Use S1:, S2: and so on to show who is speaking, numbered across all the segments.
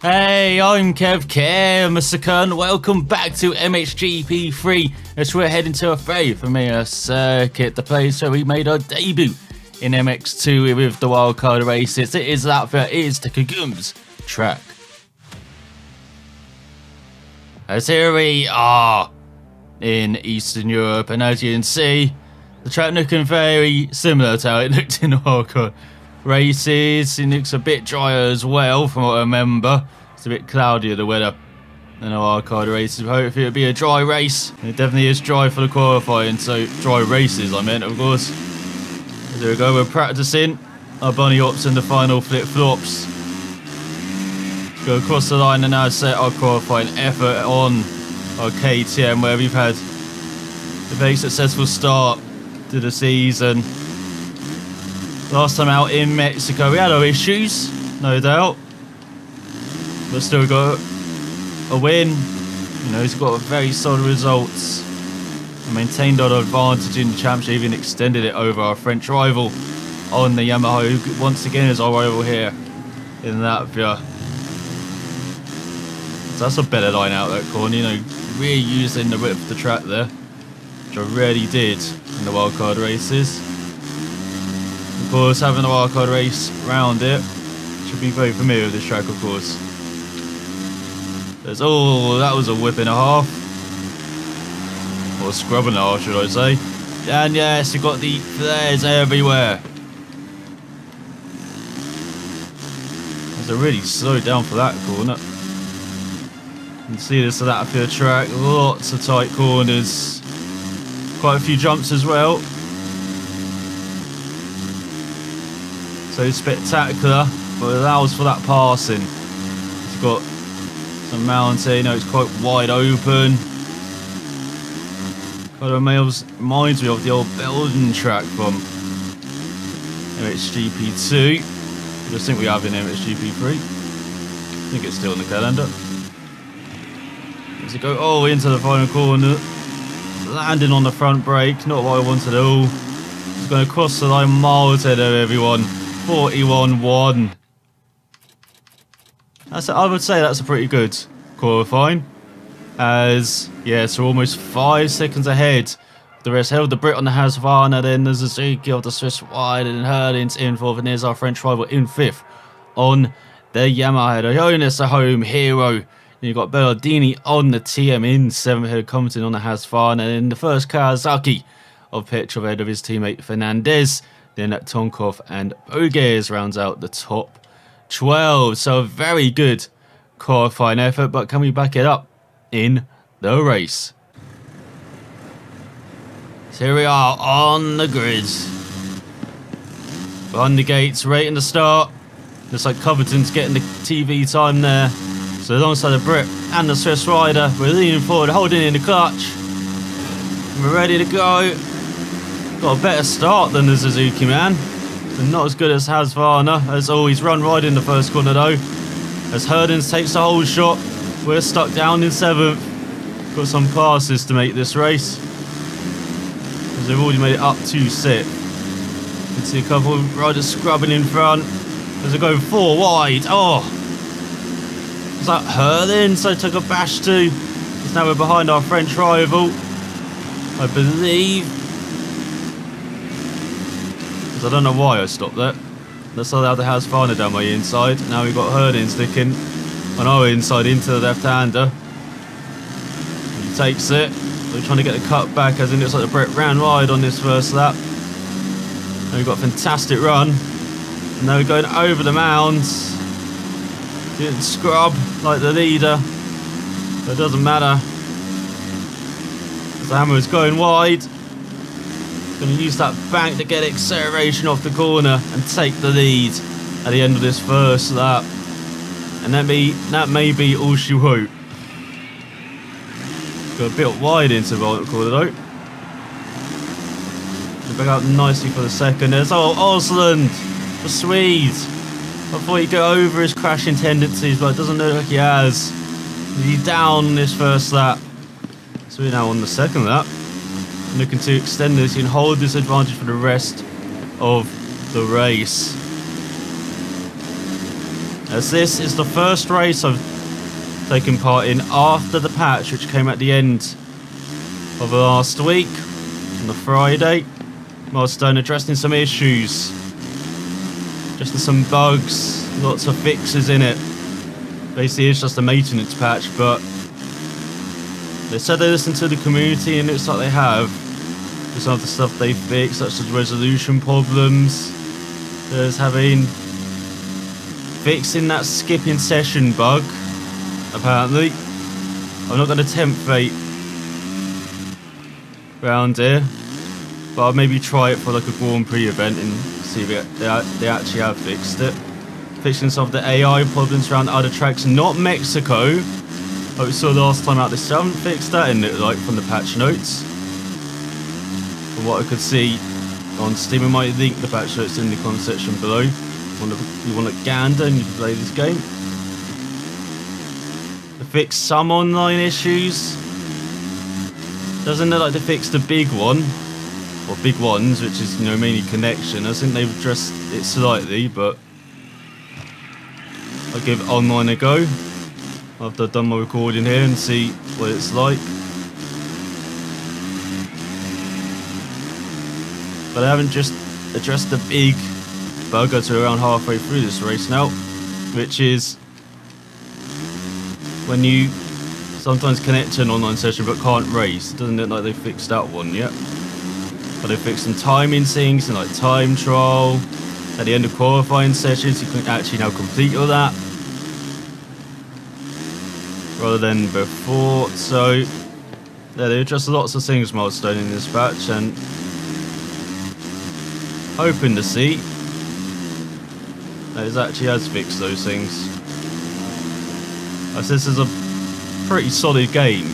S1: Hey, I'm Mr. Kern. Welcome back to MXGP3 as we're heading to a very familiar circuit, the place where we made our debut in MX2 with the wildcard races. It is Latvia, it is the Kegums track. As here we are in Eastern Europe, and as you can see, the track looking very similar to how it looked in the wildcard races. It looks a bit drier as well from what I remember. It's a bit cloudier the weather than the wildcard races. Hopefully it'll be a dry race. It definitely is dry for the qualifying, so dry races I meant, of course. There we go, we're practicing our bunny hops and the final flip flops. Go across the line and now set our qualifying effort on our KTM, where we've had a very successful start to the season. Last time out in Mexico, we had our issues, no doubt, but still got a win. You know, he's got very solid results and maintained our advantage in the championship, even extended it over our French rival on the Yamaha, who once again is our rival here in Latvia. So that's a better line out that corner, you know, really using the width of the track there, which I rarely did in the wildcard races. Of course, having a wildcard race around it, should be very familiar with this track, of course. Oh, that was a whip and a half. Or a scrub and a half, should I say. And yes, you've got the flares everywhere. They're really slowed down for that corner. You can see this Latvia track, lots of tight corners. Quite a few jumps as well. So spectacular, but it allows for that passing. It's got some mountain, you know, it's quite wide open. Kind of reminds me of the old Belgian track from MXGP2. I just think we have in MXGP3. I think it's still in the calendar. As you go into the final corner, landing on the front brake, not what I wanted at all. He's going to cross the line miles ahead of everyone. 41-1. I would say that's a pretty good qualifying. As, yes, we're almost 5 seconds ahead. The rest held the Brit on the Husqvarna, then there's Suzuki of the Swiss wide, and Hurlins in 4th, and there's our French rival in 5th on the Yamaha. The Jonas, the home hero. Then you've got Bellardini on the TM in 7th, head Compton on the Husqvarna, and then the first Kawasaki of Petrov ahead of his teammate Fernandez. Then Tonkov and Bogues rounds out the top 12. So a very good qualifying effort, but can we back it up in the race? So here we are on the grid. Behind the gates, right in the start. Looks like Covington's getting the TV time there. So alongside the Brit and the Swiss rider, we're leaning forward, holding in the clutch. And we're ready to go. Got a better start than the Suzuki man, but not as good as Husqvarna. As always, run right in the first corner though. As Hurdens takes the whole shot, we're stuck down in 7th. Got some passes to make this race, as they've already made it up to 6th. You can see a couple of riders scrubbing in front as they go 4 wide. Oh, was that Hurdens I took a bash to? Because now we're behind our French rival, I believe. I don't know why I stopped that. Let's allow the Husqvarna down my inside. Now we've got Herdin sticking on our inside into the left-hander. He takes it. We're trying to get the cut back, as it looks like the Brit ran wide on this first lap. Now we've got a fantastic run. And now we're going over the mounds. Didn't scrub like the leader, but it doesn't matter. The Hammer is going wide. Going to use that bank to get acceleration off the corner and take the lead at the end of this first lap. And that may be all she wrote. Got a bit wide into the corner though. Back out nicely for the second. There's Osland, the Swede. I thought he'd go over his crashing tendencies, but it doesn't look like he has. He's down this first lap. So we're now on the second lap. Looking to extend this and hold this advantage for the rest of the race. as this is the first race I've taken part in after the patch, which came at the end of last week on the Friday. Milestone addressing some issues, just some bugs, lots of fixes in it. Basically it's just a maintenance patch, but they said they listened to the community and it looks like they have. Some of the stuff they fixed, such as resolution problems, there's fixing that skipping session bug, apparently. I'm not going to tempt fate around here, but I'll maybe try it for like a Grand Prix event and see if they actually have fixed it. Fixing some of the AI problems around other tracks, not Mexico, like we saw last time out. They still haven't fixed that in it, like from the patch notes. From what I could see on Steam, I might link the patch notes in the comment section below. You want to gander and you can play this game. They fixed some online issues. Doesn't look like they fixed the big one, or big ones, which is, you know, mainly connection. I think they've addressed it slightly, but I'll give online a go after I've done my recording here and see what it's like. But I haven't just addressed the big bug until around halfway through this race now, which is when you sometimes connect to an online session but can't race. It doesn't look like they fixed that one yet. But they fixed some timing things and like time trial. At the end of qualifying sessions, you can actually now complete all that, rather than before. So yeah, they addressed lots of things milestone in this patch, and hoping to see that it actually has fixed those things. As this is a pretty solid game.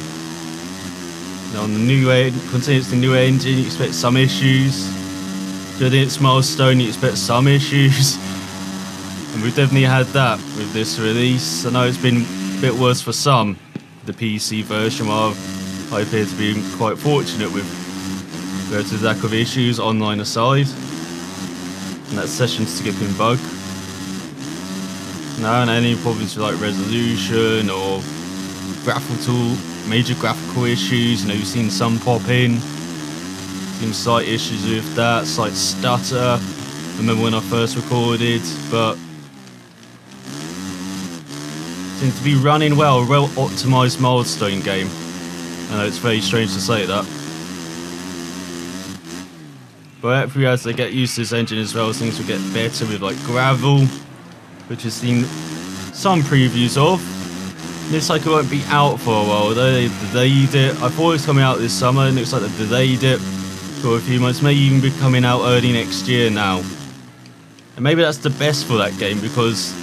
S1: You know, on the new continuously new engine, you expect some issues. During its milestone, you expect some issues. And we've definitely had that with this release. I know it's been a bit worse for some, the PC version, while I appear to be quite fortunate with relative lack of issues, online aside. And that session skipping bug. No, and any problems with like resolution or major graphical issues. You know, you've seen some pop in. Seen slight issues with that, slight stutter. I remember when I first recorded, but seems to be running well. A well optimized milestone game. I know it's very strange to say that, but hopefully as they get used to this engine as well, things will get better with like gravel, which has seen some previews of. Looks like it won't be out for a while, though. They delayed it. I thought it was coming out this summer, and it looks like they delayed it for a few months. May even be coming out early next year now. And maybe that's the best for that game, because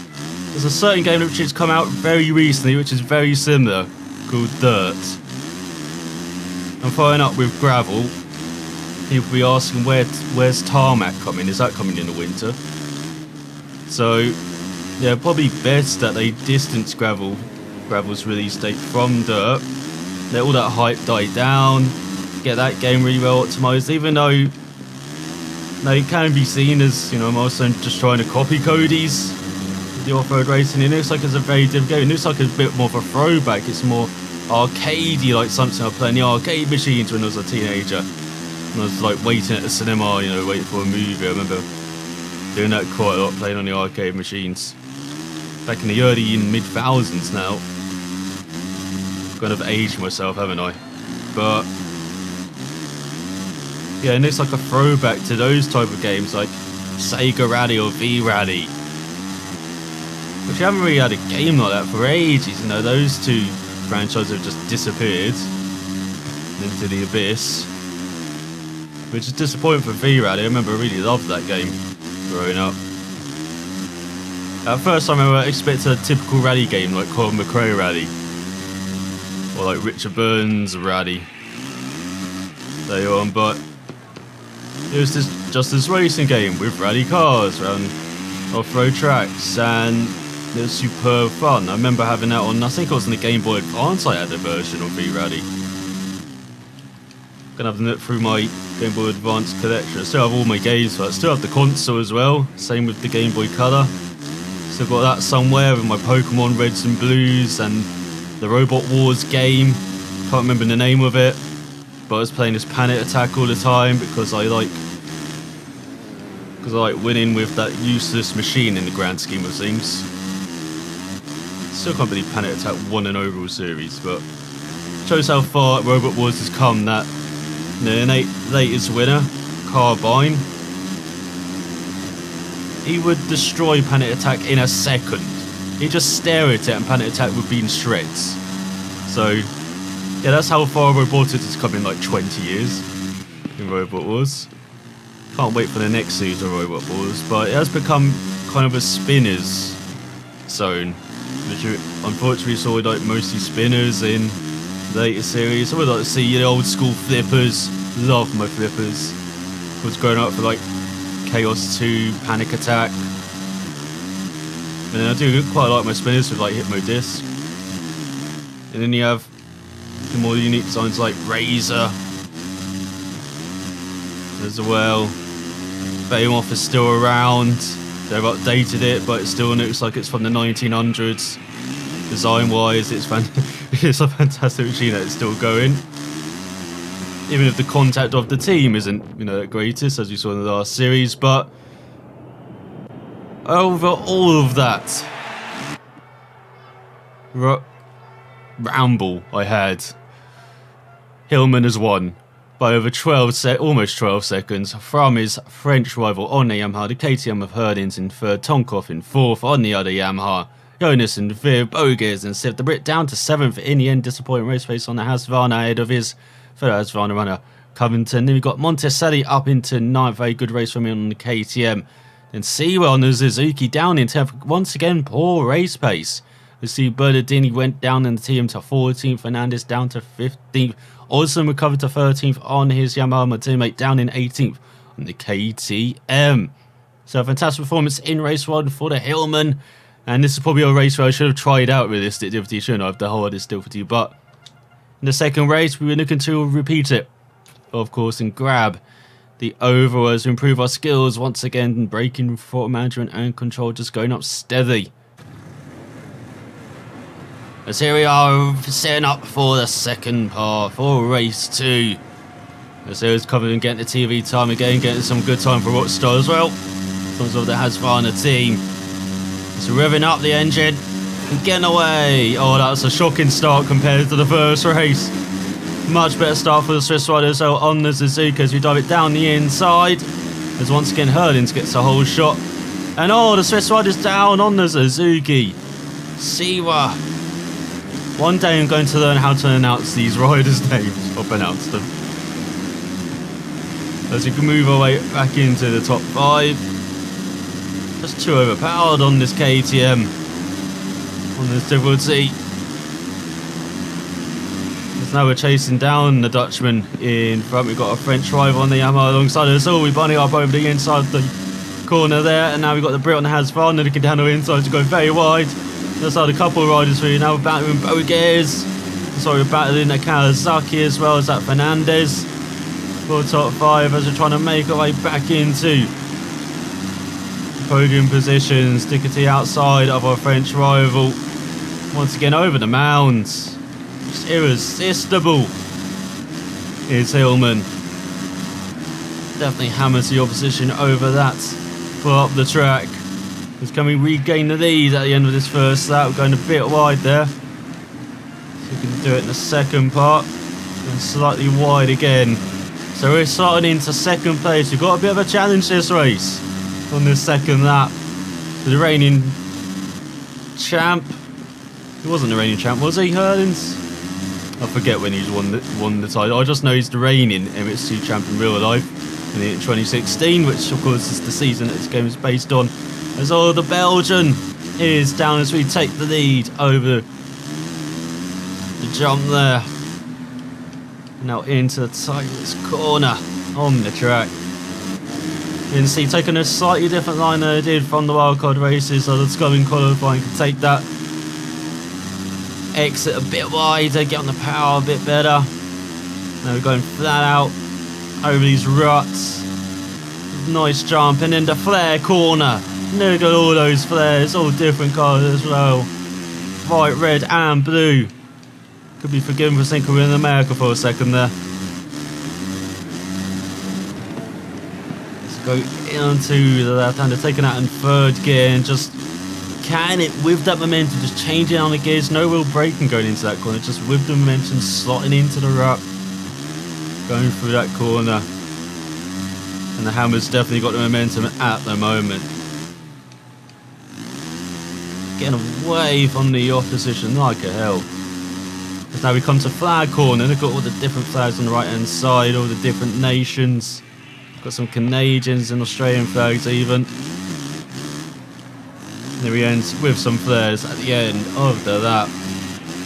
S1: there's a certain game which has come out very recently, which is very similar, called Dirt. And following up with gravel, people will be asking where's tarmac coming? Is that coming in the winter? So yeah, probably best that they distance gravel's release date from Dirt. Let all that hype die down, get that game really well optimized, even though it can be seen as, you know, I'm also just trying to copy Cody's the off-road racing. It looks like it's a very different game. It looks like a bit more of a throwback. It's more arcadey, like something I played in the arcade machines when I was a teenager. And I was like waiting at the cinema, you know, waiting for a movie. I remember doing that quite a lot, playing on the arcade machines. Back in the early and mid-thousands now. Kind of aged myself, haven't I? But yeah, it looks like a throwback to those type of games like Sega Rally or V-Rally. Which haven't really had a game like that for ages. You know, those two franchises have just disappeared into the abyss. Which is disappointing for V-Rally. I remember I really loved that game growing up. At first I remember I expected a typical rally game like Colin McRae Rally. Or like Richard Burns Rally. There on, but it was just this racing game with rally cars around off-road tracks, and it was superb fun. I remember having that on, I think it was on the Game Boy Advance. I had a version of V-Rally. Gonna have a look through my Game Boy Advance collection. I still have all my games, but I still have the console as well. Same with the Game Boy Color. Still got that somewhere with my Pokemon Reds and Blues and the Robot Wars game. Can't remember the name of it, but I was playing this Panic Attack all the time because I like winning with that useless machine in the grand scheme of things. Still can't believe Panic Attack won an overall series, but shows how far Robot Wars has come. That the latest winner, Carbine, he would destroy Panic Attack in a second. He'd just stare at it and Panic Attack would be in shreds. So yeah, that's how far Robotics has come in like 20 years in Robot Wars. Can't wait for the next season of Robot Wars, but it has become kind of a spinners zone, which you unfortunately saw like mostly spinners in the latest series. I would like to see the old school flippers. Love my flippers. I was growing up for like Chaos 2, Panic Attack. And then I do quite like my spinners with like Hypno Disc. And then you have the more unique designs like Razor as well. Behemoth is still around. They've updated it, but it still looks like it's from the 1900s. Design wise, it's a fantastic machine that is still going. Even if the contact of the team isn't, the greatest, as we saw in the last series, but over all of that ramble I had, Hillman has won by over almost 12 seconds from his French rival on the Yamaha, the KTM of Herdins in third, Tonkov in fourth on the other Yamaha, Jonas in fifth, Boges and Siv the Brit down to seventh in the end. Disappointing race pace on the Husqvarna ahead of his fellow Husqvarna runner Covington. Then we've got Monticelli up into ninth, very good race from him on the KTM. Then Siwa on the Suzuki down in 10th, once again poor race pace. We see Bernardini went down in the team to 14th, Fernandez down to 15th, Olsen recovered to 13th on his Yamaha, my teammate down in 18th on the KTM. So a fantastic performance in race 1 for the Hillman, and this is probably a race where I should have tried out realistic difficulty, shouldn't I, have the hardest difficulty, but in the second race we were looking to repeat it, of course, and grab the over as we improve our skills once again, braking, throttle management and control just going up steady. As here we are setting up for the second part for race 2. As here is covered and getting the TV time again, getting some good time for Rockstar as well. In terms of the Husqvarna team. It's revving up the engine and getting away. Oh, that's a shocking start compared to the first race. Much better start for the Swiss riders so on the Suzuki as we dive it down the inside. As once again Herdins gets a whole shot. And oh, the Swiss riders down on the Suzuki. Siwa. One day I'm going to learn how to announce these riders' names, or pronounce them. As we can move our way back into the top 5. Just too overpowered on this KTM. On this difficulty. As now we're chasing down the Dutchman in front. We've got a French rival on the Yamaha alongside us. Oh, we're bunning up over the inside of the corner there. And now we've got the Brit on the Husqvarna looking down the inside to go very wide. There's had a couple of riders through. Now we're battling Boges. Sorry, we're battling the Kawasaki as well as that Fernandez. For top 5 as we're trying to make our way back into podium positions. Dickety outside of our French rival. Once again over the mounds. Just irresistible is Hillman. Definitely hammers the opposition over that. Pull up the track. Can we regain the lead at the end of this first lap? We're going a bit wide there. So we can do it in the second part. And slightly wide again. So we're starting into second place. We've got a bit of a challenge this race on this second lap. The reigning champ. He wasn't the reigning champ, was he, Herdins? I forget when he's won the title. I just know he's the reigning MX2 champ in real life in 2016, which of course is the season that this game is based on. As all the Belgian is down as we take the lead over the jump there. Now into the tightest corner on the track. You can see taking a slightly different line than I did from the wildcard races, so the coming qualifying can take that exit a bit wider, get on the power a bit better. Now we're going flat out over these ruts. Nice jump, and then the flare corner. Look at all those flares, all different colours as well. White, red and blue. Could be forgiven for thinking we're in America for a second there. Let's go into the left-hander, taking that in third gear and just can it with that momentum, just changing on the gears, no real braking going into that corner, just with the momentum slotting into the rut, going through that corner. And the Hammer's definitely got the momentum at the moment. Getting away from the opposition like a hell. As now we come to flag corner, they've got all the different flags on the right hand side, all the different nations. Got some Canadians and Australian flags even. And then we end with some flares at the end of that.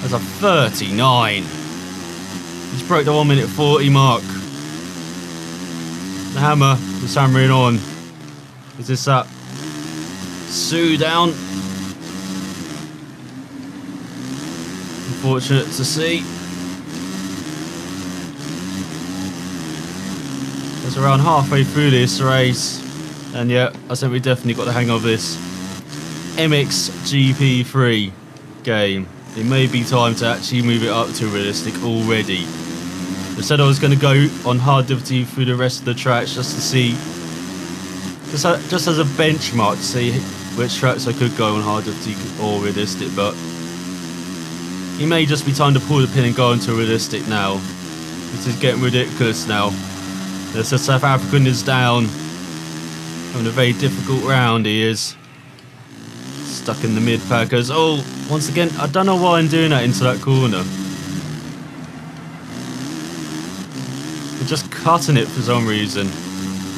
S1: There's a 39. Just broke the 1 minute 40 mark. The Hammer is hammering on. Is this that? Sue down. Unfortunate to see. It's around halfway through this race. And yeah, I think we definitely got the hang of this MXGP3 game. It may be time to actually move it up to realistic already. I said I was going to go on hard difficulty through the rest of the tracks just to see, just as a benchmark to see which tracks I could go on hard difficulty or realistic, but it may just be time to pull the pin and go into realistic now. This is getting ridiculous now. The South African is down, having a very difficult round he is. Stuck in the mid-packers. Oh, once again, I don't know why I'm doing that into that corner. We're just cutting it for some reason.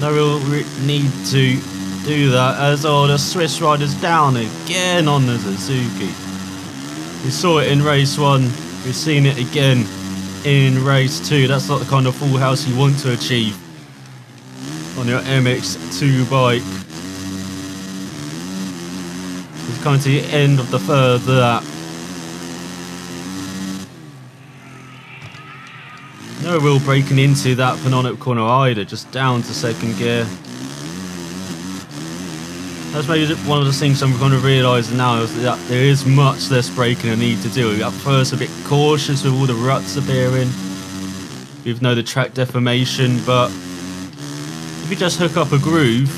S1: No real need to do that, as all the Swiss riders down again on the Suzuki. We saw it in race 1, we've seen it again in race 2. That's not the kind of full house you want to achieve on your MX2 bike. It's coming to the end of the third lap. No real breaking into that penultimate corner either, just down to second gear. That's maybe one of the things I'm going to realise now, is that there is much less braking I need to do. At first a bit cautious with all the ruts appearing, even though the track deformation, but if you just hook up a groove,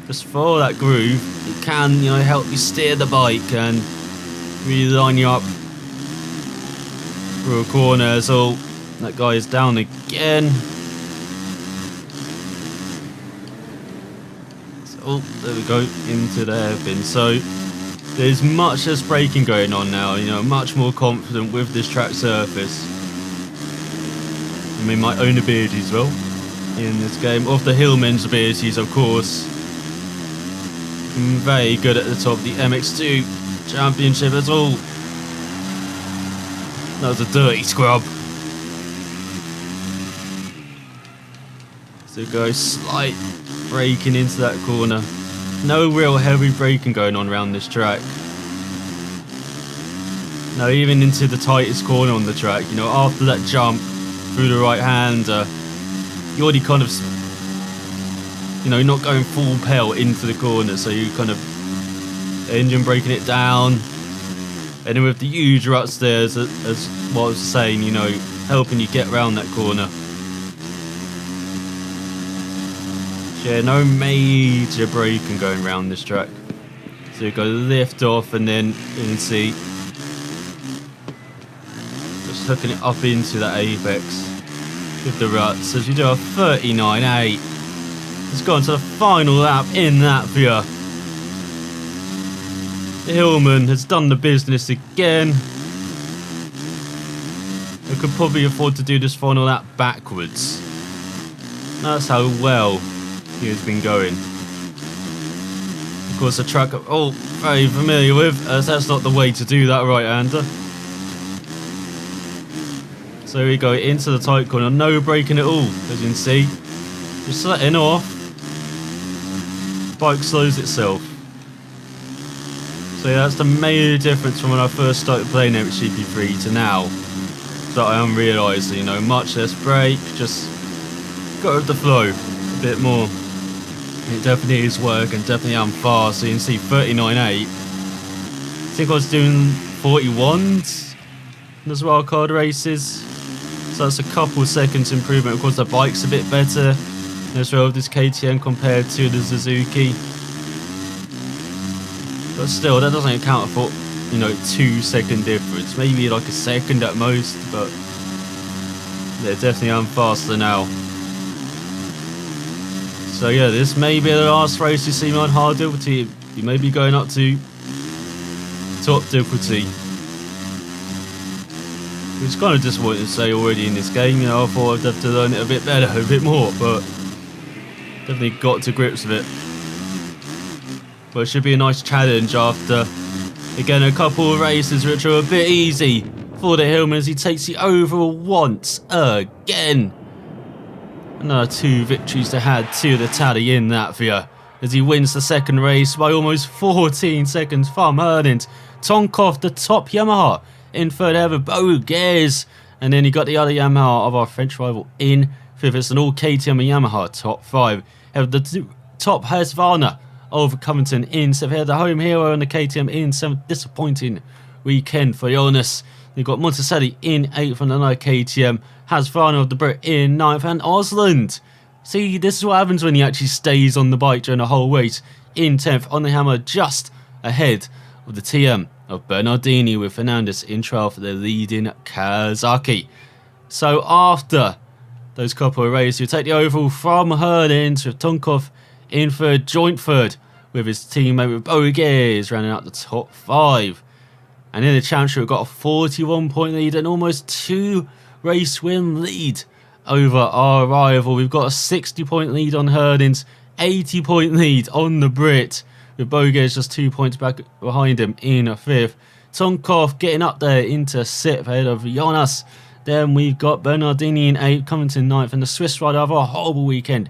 S1: just follow that groove, it can, you know, help you steer the bike and really line you up through a corner. So that guy is down again. Oh, there we go, into the hairpin. So there's much less braking going on now, you know, much more confident with this track surface. I mean, my own abilities as well in this game, of the Hillman's abilities, of course. Very good at the top of the MX2 Championship as well. That was a dirty scrub. So go slight braking into that corner. No real heavy braking going on around this track. No, even into the tightest corner on the track, you know, after that jump through the right hander, you already kind of, you know, not going full pelt into the corner, so you kind of engine braking it down, and then with the huge ruts there, as what I was saying, you know, helping you get around that corner. Yeah, no major braking going around this track. So you go lift off, and then you can see just hooking it up into that apex with the ruts as you do a 39.8. Let's go on to the final lap in Latvia. Hillman has done the business again. I could probably afford to do this final lap backwards. That's how well he has been going. Of course, a track I'm very familiar with, as that's not the way to do that right-hander. So we go into the tight corner, no braking at all, as you can see. Just letting off. Bike slows itself. So yeah, that's the major difference from when I first started playing MXGP3 to now. That I am realising, you know, much less brake, just go with the flow a bit more. It definitely is work and definitely am fast. So you can see 39.8. I think I was doing 41s in those wildcard races. So that's a couple seconds improvement. Of course, the bike's a bit better as well with this KTM compared to the Suzuki. But still, that doesn't account for, you know, 2-second difference. Maybe like a second at most, but yeah, definitely am faster now. So yeah, this may be the last race you see me on hard difficulty. You may be going up to top difficulty. It's kind of disappointing to say already in this game. You know, I thought I'd have to learn it a bit better, a bit more, but definitely got to grips with it. But it should be a nice challenge after, again, a couple of races which are a bit easy for the Hillman as he takes the overall once again. Another 2 victories to add to the tally in Latvia as he wins the second race by almost 14 seconds from Hernand. Tonkov, the top Yamaha, in third ever, Bogues, and then you got the other Yamaha of our French rival in fifth. It's an all KTM and Yamaha top 5. Have the top Husqvarna over Covington in 7th. Had the home hero and the KTM in 7th. Disappointing weekend for Jonas. You've got Monticelli in 8th and another KTM. Husqvarna of the Brit in 9th and Osland. See, this is what happens when he actually stays on the bike during the whole race. In 10th on the Hammer, just ahead of the TM of Bernardini with Fernandez in 12th, the leading Kawasaki. So after those couple of races, you take the overall from Hernand with Tonkov in third, joint third with his teammate with Bogues rounding out the top 5. And in the championship, we've got a 41-point lead and almost 2 race win lead over our rival. We've got a 60-point lead on Hernand's, 80-point lead on the Brit, with Bogues just 2 points back behind him in 5th. Tonkov getting up there into 6th ahead of Jonas. Then we've got Bernardini in 8th, Covington 9th, and the Swiss rider of a horrible weekend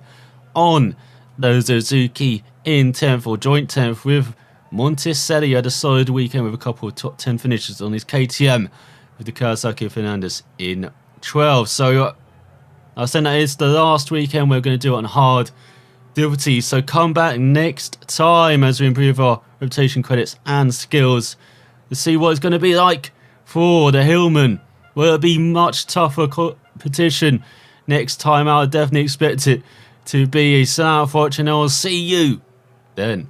S1: on the Suzuki in 10th, or joint 10th, with Monticelli had a solid weekend with a couple of top 10 finishes on his KTM, with the Kawasaki Fernandez in 12th. So I was saying that it's the last weekend we're going to do it on hard difficulty. So come back next time as we improve our reputation, credits and skills to see what it's going to be like for the Hillman. Will it be much tougher competition next time out? I definitely expect it to be. So now for watching, I'll see you then.